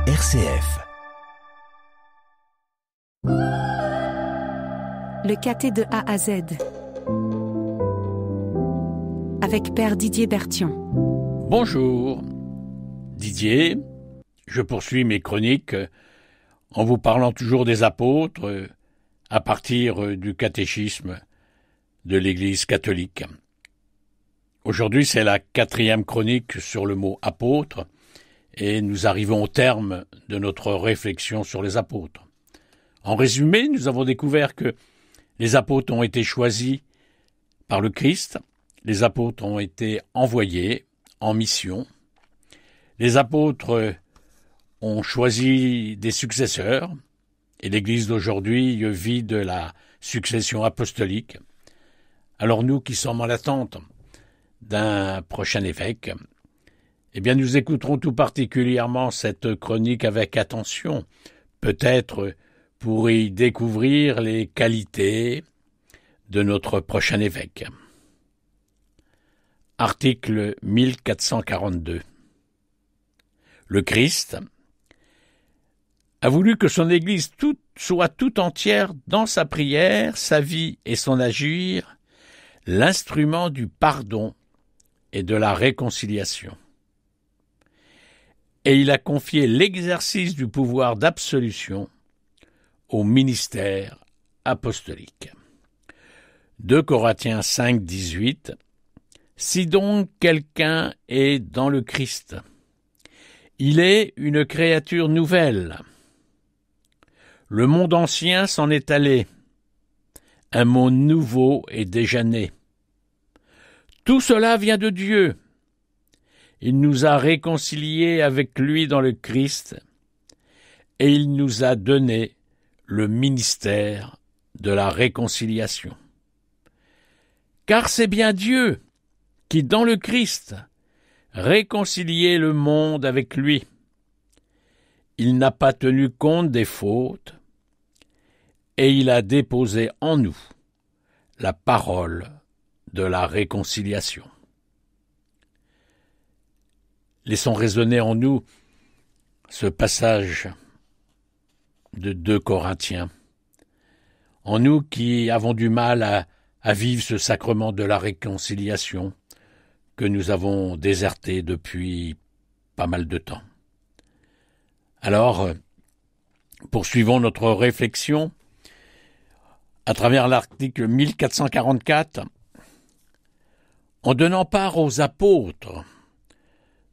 RCF. Le caté de A à Z avec Père Didier Berthion. Bonjour, Didier. Je poursuis mes chroniques en vous parlant toujours des apôtres à partir du catéchisme de l'Église catholique. Aujourd'hui, c'est la 4e chronique sur le mot apôtre et nous arrivons au terme de notre réflexion sur les apôtres. En résumé, nous avons découvert que les apôtres ont été choisis par le Christ, les apôtres ont été envoyés en mission, les apôtres ont choisi des successeurs, et l'Église d'aujourd'hui vit de la succession apostolique. Alors nous qui sommes en attente d'un prochain évêque, eh bien nous écouterons tout particulièrement cette chronique avec attention, peut-être pour y découvrir les qualités de notre prochain évêque. Article 1442. Le Christ a voulu que son Église soit tout entière dans sa prière, sa vie et son agir, l'instrument du pardon et de la réconciliation. Et il a confié l'exercice du pouvoir d'absolution au ministère apostolique. 2 Corinthiens 5, 18. Si donc quelqu'un est dans le Christ, il est une créature nouvelle. Le monde ancien s'en est allé. Un monde nouveau est déjà né. Tout cela vient de Dieu. Il nous a réconciliés avec lui dans le Christ et il nous a donné le ministère de la réconciliation. Car c'est bien Dieu qui, dans le Christ, réconciliait le monde avec lui. Il n'a pas tenu compte des fautes et il a déposé en nous la parole de la réconciliation. Laissons résonner en nous ce passage de 2 Corinthiens. En nous qui avons du mal à vivre ce sacrement de la réconciliation que nous avons déserté depuis pas mal de temps. Alors, poursuivons notre réflexion à travers l'article 1444 en donnant part aux apôtres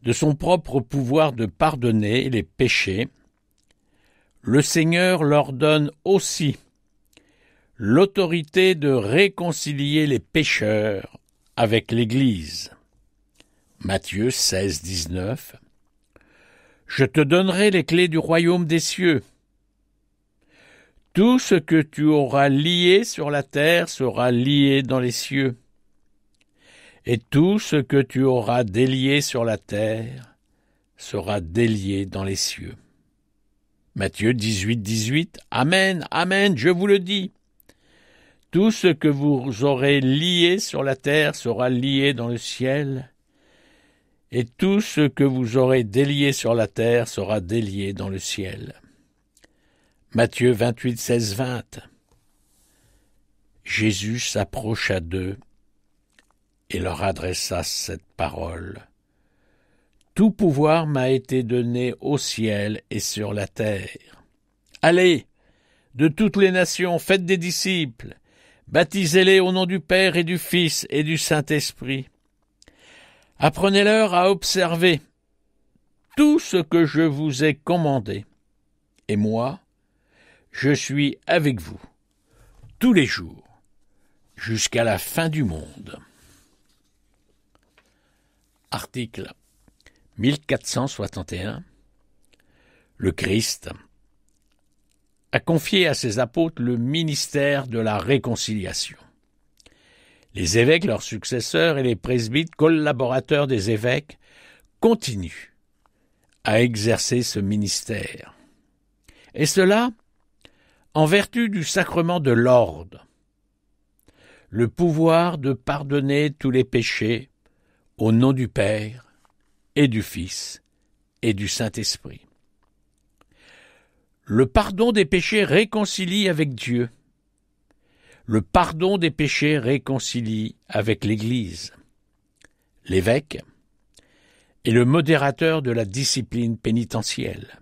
de son propre pouvoir de pardonner les péchés. Le Seigneur leur donne aussi l'autorité de réconcilier les pécheurs avec l'Église. Matthieu 16, 19. Je te donnerai les clés du royaume des cieux. Tout ce que tu auras lié sur la terre sera lié dans les cieux. Et tout ce que tu auras délié sur la terre sera délié dans les cieux. Matthieu 18, 18. Amen, amen, je vous le dis. Tout ce que vous aurez lié sur la terre sera lié dans le ciel, et tout ce que vous aurez délié sur la terre sera délié dans le ciel. Matthieu 28, 16, 20. Jésus s'approcha d'eux et leur adressa cette parole. Tout pouvoir m'a été donné au ciel et sur la terre. Allez, de toutes les nations, faites des disciples, baptisez-les au nom du Père et du Fils et du Saint-Esprit. Apprenez-leur à observer tout ce que je vous ai commandé. Et moi, je suis avec vous tous les jours, jusqu'à la fin du monde. Article 1461. Le Christ a confié à ses apôtres le ministère de la réconciliation. Les évêques, leurs successeurs et les presbytes, collaborateurs des évêques, continuent à exercer ce ministère. Et cela en vertu du sacrement de l'ordre, le pouvoir de pardonner tous les péchés au nom du Père et du Fils et du Saint-Esprit. Le pardon des péchés réconcilie avec Dieu. Le pardon des péchés réconcilie avec l'Église. L'évêque est le modérateur de la discipline pénitentielle.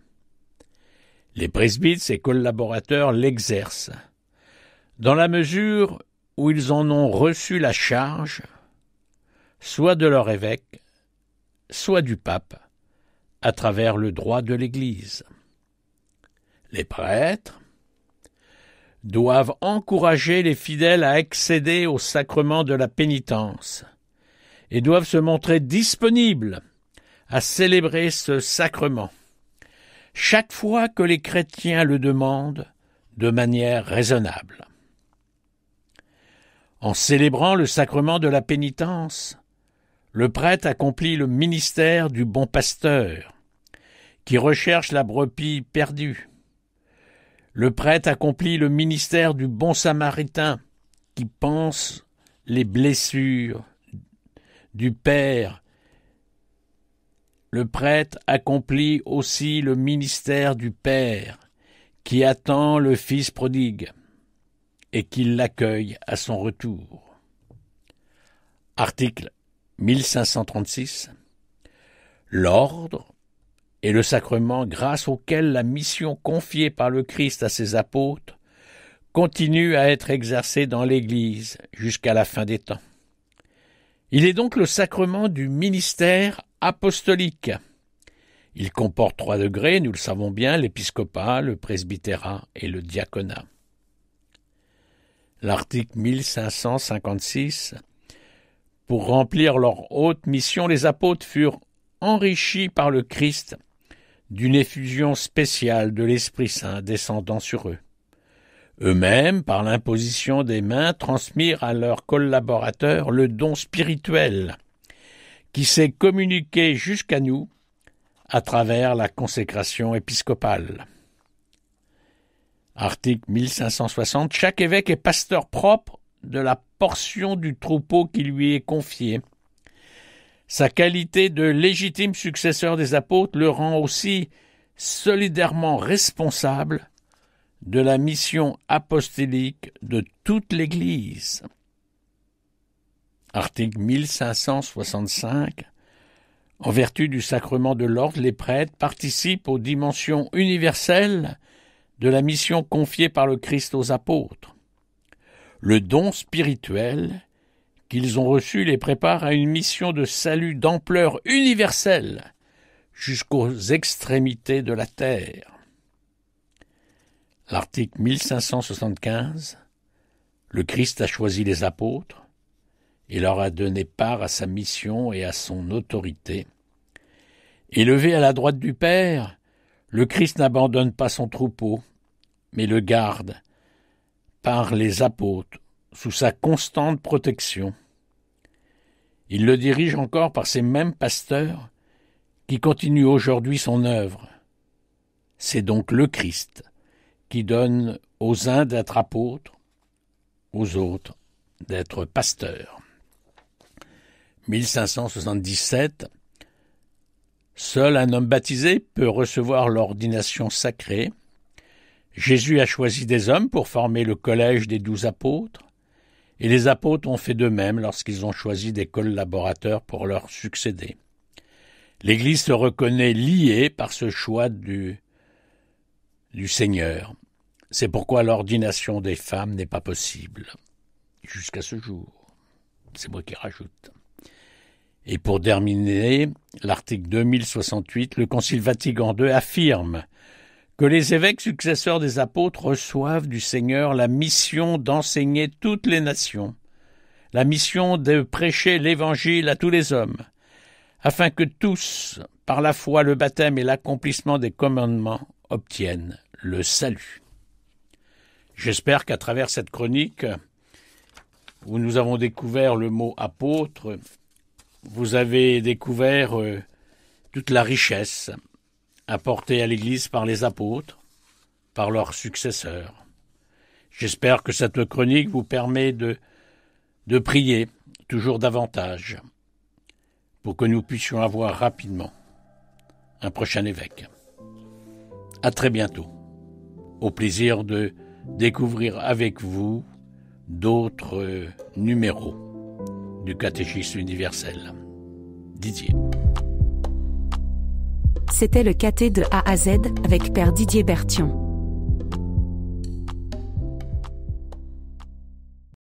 Les presbytes, ses collaborateurs, l'exercent, dans la mesure où ils en ont reçu la charge, soit de leur évêque, soit du pape, à travers le droit de l'Église. Les prêtres doivent encourager les fidèles à accéder au sacrement de la pénitence et doivent se montrer disponibles à célébrer ce sacrement chaque fois que les chrétiens le demandent de manière raisonnable. En célébrant le sacrement de la pénitence, le prêtre accomplit le ministère du bon pasteur, qui recherche la brebis perdue. Le prêtre accomplit le ministère du bon samaritain, qui panse les blessures du Père. Le prêtre accomplit aussi le ministère du Père, qui attend le Fils prodigue et qui l'accueille à son retour. Article 1536. L'ordre est le sacrement grâce auquel la mission confiée par le Christ à ses apôtres continue à être exercée dans l'Église jusqu'à la fin des temps. Il est donc le sacrement du ministère apostolique. Il comporte 3 degrés, nous le savons bien, l'épiscopat, le presbytérat et le diaconat. L'article 1556. Pour remplir leur haute mission, les apôtres furent enrichis par le Christ d'une effusion spéciale de l'Esprit Saint descendant sur eux. Eux-mêmes, par l'imposition des mains, transmirent à leurs collaborateurs le don spirituel qui s'est communiqué jusqu'à nous à travers la consécration épiscopale. Article 1560. Chaque évêque est pasteur propre de la portion du troupeau qui lui est confiée. Sa qualité de légitime successeur des apôtres le rend aussi solidairement responsable de la mission apostolique de toute l'Église. Article 1565. En vertu du sacrement de l'ordre, les prêtres participent aux dimensions universelles de la mission confiée par le Christ aux apôtres. Le don spirituel qu'ils ont reçu les prépare à une mission de salut d'ampleur universelle jusqu'aux extrémités de la terre. L'article 1575. Le Christ a choisi les apôtres et leur a donné part à sa mission et à son autorité. Élevé à la droite du Père, le Christ n'abandonne pas son troupeau, mais le garde par les apôtres sous sa constante protection. Il le dirige encore par ces mêmes pasteurs qui continuent aujourd'hui son œuvre. C'est donc le Christ qui donne aux uns d'être apôtres, aux autres d'être pasteurs. 1577. Seul un homme baptisé peut recevoir l'ordination sacrée. Jésus a choisi des hommes pour former le collège des 12 apôtres, et les apôtres ont fait de même lorsqu'ils ont choisi des collaborateurs pour leur succéder. L'Église se reconnaît liée par ce choix du Seigneur. C'est pourquoi l'ordination des femmes n'est pas possible, jusqu'à ce jour. C'est moi qui rajoute. Et pour terminer, l'article 2068, le Concile Vatican II affirme que les évêques successeurs des apôtres reçoivent du Seigneur la mission d'enseigner toutes les nations, la mission de prêcher l'Évangile à tous les hommes, afin que tous, par la foi, le baptême et l'accomplissement des commandements, obtiennent le salut. J'espère qu'à travers cette chronique, où nous avons découvert le mot « apôtre », vous avez découvert toute la richesse apportée à l'Église par les apôtres, par leurs successeurs. J'espère que cette chronique vous permet de prier toujours davantage pour que nous puissions avoir rapidement un prochain évêque. À très bientôt. au plaisir de découvrir avec vous d'autres numéros du Catéchisme universel. Didier. C'était le Caté de A à Z avec Père Didier Berthion.